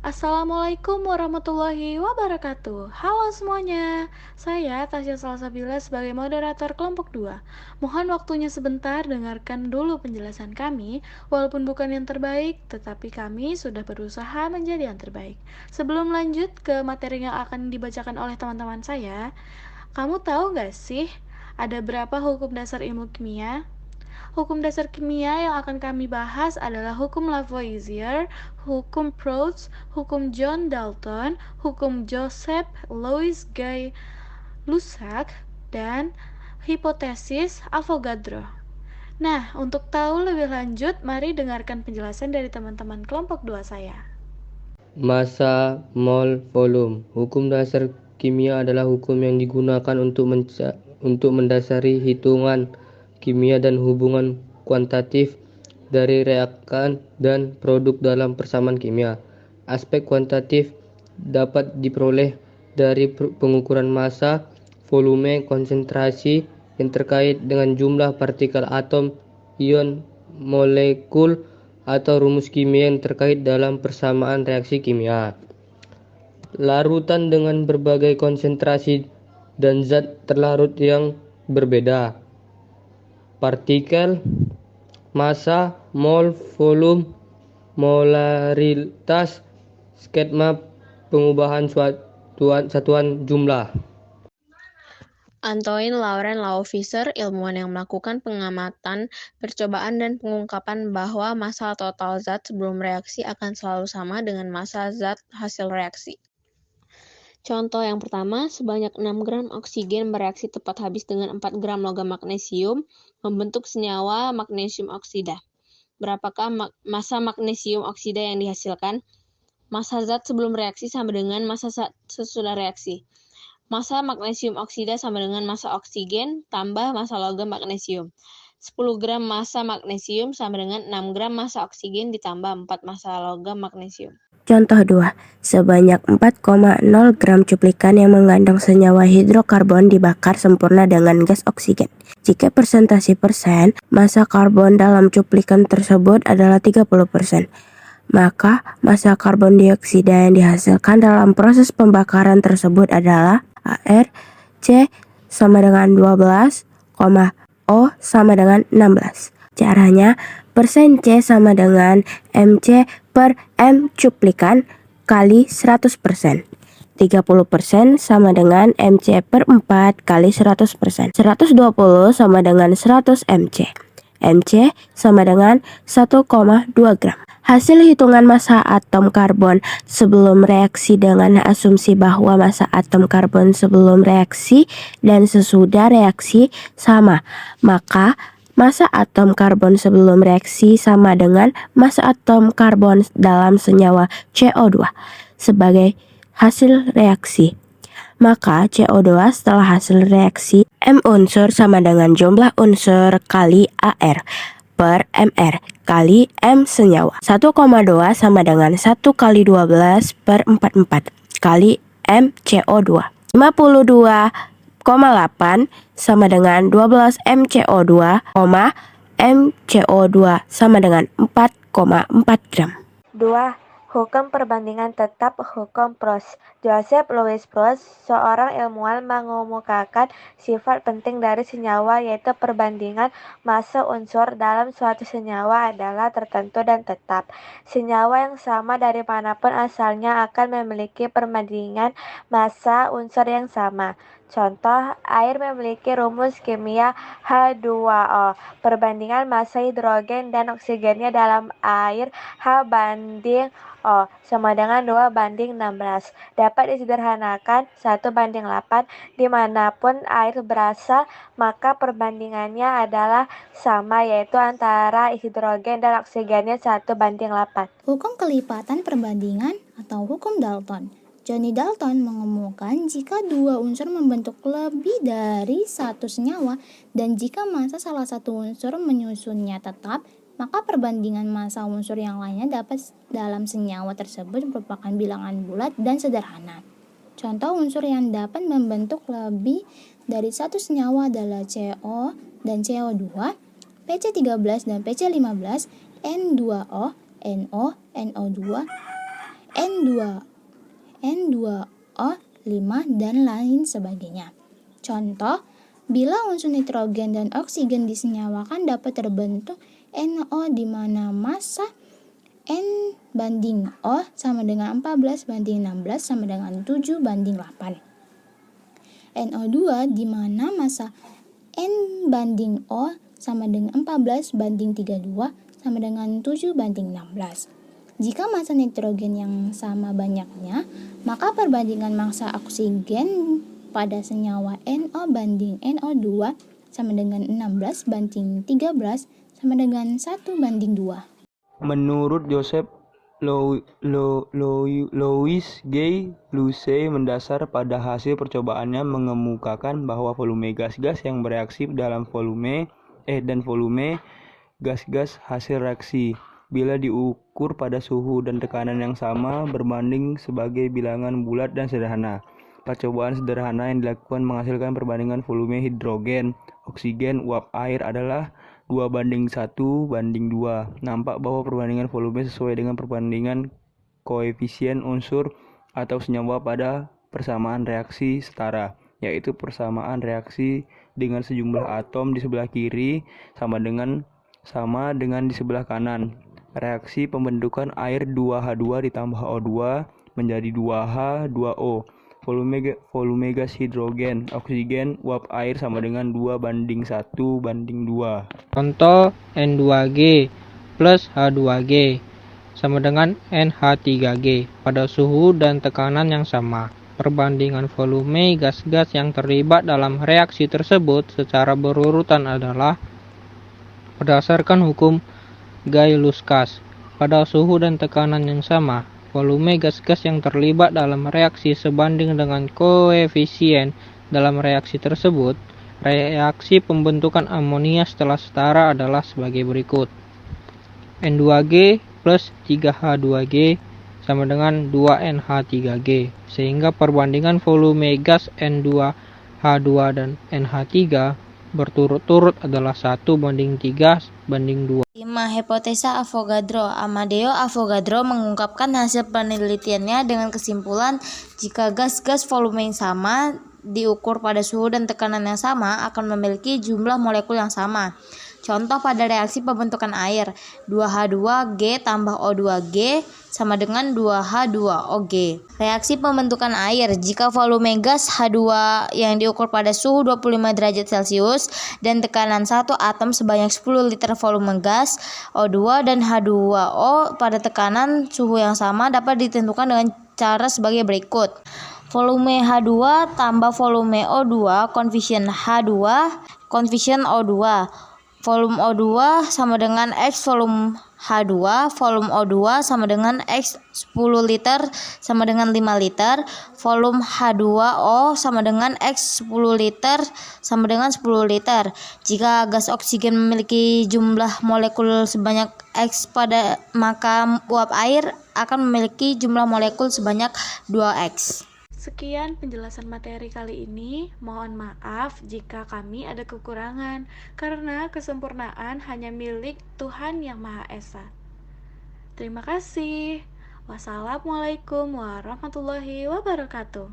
Assalamualaikum warahmatullahi wabarakatuh. Halo semuanya, saya Tasya Salsabila sebagai moderator kelompok 2. Mohon waktunya sebentar, dengarkan dulu penjelasan kami. Walaupun bukan yang terbaik, tetapi kami sudah berusaha menjadi yang terbaik. Sebelum lanjut ke materi yang akan dibacakan oleh teman-teman saya, kamu tahu gak sih ada berapa hukum dasar ilmu kimia? Hukum dasar kimia yang akan kami bahas adalah hukum Lavoisier, hukum Proust, hukum John Dalton, hukum Joseph Louis Gay Lussac, dan hipotesis Avogadro. Nah, untuk tahu lebih lanjut, mari dengarkan penjelasan dari teman-teman kelompok 2 saya. Massa, mol, volume. Hukum dasar kimia adalah hukum yang digunakan untuk mendasari hitungan kimia dan hubungan kuantitatif dari reakan dan produk dalam persamaan kimia. Aspek kuantitatif dapat diperoleh dari pengukuran massa, volume, konsentrasi yang terkait dengan jumlah partikel atom, ion, molekul, atau rumus kimia yang terkait dalam persamaan reaksi kimia. Larutan dengan berbagai konsentrasi dan zat terlarut yang berbeda. Partikel, massa, mol, volume, molaritas, skema pengubahan satuan jumlah. Antoine Laurent Lavoisier, ilmuwan yang melakukan pengamatan, percobaan, dan pengungkapan bahwa massa total zat sebelum reaksi akan selalu sama dengan massa zat hasil reaksi. Contoh yang pertama, sebanyak 6 gram oksigen bereaksi tepat habis dengan 4 gram logam magnesium membentuk senyawa magnesium oksida. Berapakah massa magnesium oksida yang dihasilkan? Massa zat sebelum reaksi sama dengan massa zat sesudah reaksi. Massa magnesium oksida sama dengan massa oksigen tambah massa logam magnesium. 10 gram massa magnesium sama dengan 6 gram massa oksigen ditambah 4 massa logam magnesium. Contoh 2. Sebanyak 4,0 gram cuplikan yang mengandung senyawa hidrokarbon dibakar sempurna dengan gas oksigen. Jika persentase persen, massa karbon dalam cuplikan tersebut adalah 30%. Maka massa karbon dioksida yang dihasilkan dalam proses pembakaran tersebut adalah AR C sama dengan 12, O sama dengan 16. Caranya, persen C sama dengan MC per M cuplikan kali 100%. 30% sama dengan MC per 4 kali 100%. 120 sama dengan 100 MC. MC sama dengan 1,2 gram. Hasil hitungan massa atom karbon sebelum reaksi dengan asumsi bahwa massa atom karbon sebelum reaksi dan sesudah reaksi sama. Maka massa atom karbon sebelum reaksi sama dengan massa atom karbon dalam senyawa CO2 sebagai hasil reaksi. Maka CO2 setelah hasil reaksi M unsur sama dengan jumlah unsur kali AR per MR kali M senyawa. 1,2 sama dengan 1 kali 12 per 44 kali M CO2. 52,8 sama dengan 12 MCO2, MCO2 sama dengan 4,4 gram. 2. Hukum perbandingan tetap hukum Proust. Joseph Louis Proust, seorang ilmuwan, mengemukakan sifat penting dari senyawa, yaitu perbandingan massa unsur dalam suatu senyawa adalah tertentu dan tetap. Senyawa yang sama dari manapun asalnya akan memiliki perbandingan massa unsur yang sama. Contoh, air memiliki rumus kimia H2O. Perbandingan massa hidrogen dan oksigennya dalam air H banding O sama dengan 2 banding 16. Dapat disederhanakan 1 banding 8. Dimanapun air berasal, maka perbandingannya adalah sama, yaitu antara hidrogen dan oksigennya 1 banding 8. Hukum kelipatan perbandingan atau hukum Dalton. Johnny Dalton mengemukakan jika dua unsur membentuk lebih dari satu senyawa dan jika massa salah satu unsur menyusunnya tetap, maka perbandingan massa unsur yang lainnya dapat dalam senyawa tersebut merupakan bilangan bulat dan sederhana. Contoh unsur yang dapat membentuk lebih dari satu senyawa adalah CO dan CO2, PC13 dan PC15, N2O, NO, NO2, N2, N2O5, dan lain sebagainya. Contoh, bila unsur nitrogen dan oksigen disenyawakan dapat terbentuk NO di mana massa N banding O sama dengan 14 banding 16 sama dengan 7 banding 8. NO2 di mana massa N banding O sama dengan 14 banding 32 sama dengan 7 banding 16. Jika massa nitrogen yang sama banyaknya, maka perbandingan massa oksigen pada senyawa NO banding NO2 sama dengan 16 banding 13 sama dengan 1 banding 2. Menurut Joseph Louis Gay Lussac mendasar pada hasil percobaannya mengemukakan bahwa volume gas-gas yang bereaksi dalam volume gas-gas hasil reaksi bila diukur pada suhu dan tekanan yang sama berbanding sebagai bilangan bulat dan sederhana. Percobaan sederhana yang dilakukan menghasilkan perbandingan volume hidrogen, oksigen, uap air adalah 2:1:2. Nampak bahwa perbandingan volume sesuai dengan perbandingan koefisien unsur atau senyawa pada persamaan reaksi setara, yaitu persamaan reaksi dengan sejumlah atom di sebelah kiri sama dengan di sebelah kanan. Reaksi pembentukan air 2H2 ditambah O2 menjadi 2H2O. Volume gas hidrogen, oksigen, uap air sama dengan 2:1:2. Contoh N2G plus H2G sama dengan NH3G pada suhu dan tekanan yang sama. Perbandingan volume gas-gas yang terlibat dalam reaksi tersebut secara berurutan adalah berdasarkan hukum Gay-Lussac. Pada suhu dan tekanan yang sama, volume gas-gas yang terlibat dalam reaksi sebanding dengan koefisien dalam reaksi tersebut. Reaksi pembentukan amonia setelah setara adalah sebagai berikut. N2G plus 3H2G sama dengan 2NH3G, sehingga perbandingan volume gas N2H2 dan NH3 berturut-turut adalah 1:3:2. 5. Hipotesa Avogadro. Amadeo Avogadro mengungkapkan hasil penelitiannya dengan kesimpulan jika gas-gas volume yang sama diukur pada suhu dan tekanan yang sama akan memiliki jumlah molekul yang sama. Contoh pada reaksi pembentukan air, 2H2G tambah O2G sama dengan 2H2OG. Reaksi pembentukan air, jika volume gas H2 yang diukur pada suhu 25 derajat Celcius dan tekanan 1 atom sebanyak 10 liter volume gas, O2 dan H2O pada tekanan suhu yang sama dapat ditentukan dengan cara sebagai berikut. Volume H2 tambah volume O2, koefisien H2, koefisien O2. Volume O2 sama dengan X volume H2, volume O2 sama dengan X 10 liter sama dengan 5 liter, volume H2O sama dengan X 10 liter sama dengan 10 liter. Jika gas oksigen memiliki jumlah molekul sebanyak X maka uap air akan memiliki jumlah molekul sebanyak 2X. Sekian penjelasan materi kali ini. Mohon maaf jika kami ada kekurangan, karena kesempurnaan hanya milik Tuhan Yang Maha Esa. Terima kasih. Wassalamualaikum warahmatullahi wabarakatuh.